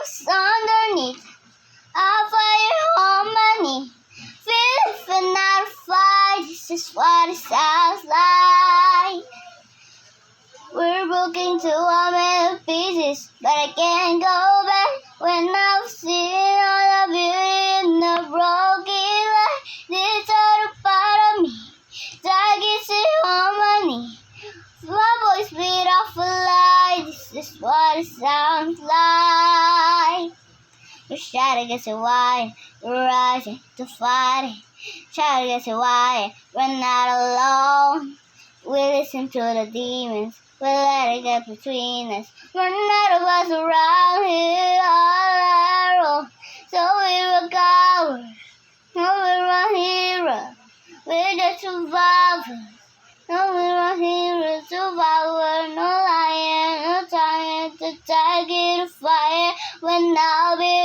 What's underneath? I'll fire harmony. Feeling for not a fight. This is what it sounds like. We're broken to a million pieces, but I can't go back. When I've seen all the beauty in the broken light, this other part of me that gives it harmony. My voice beat off a lie. This is what it sounds like. We're shouting against the wire, we're rising to fight it. Shouting against the wire, we're not alone. We listen to the demons, we let it get between us. We're none of us around here all alone. So we're cowards, no we're a hero. We're just survivors, no we're a hero. Survivor, no lion, no time to take it to fire. When I'll be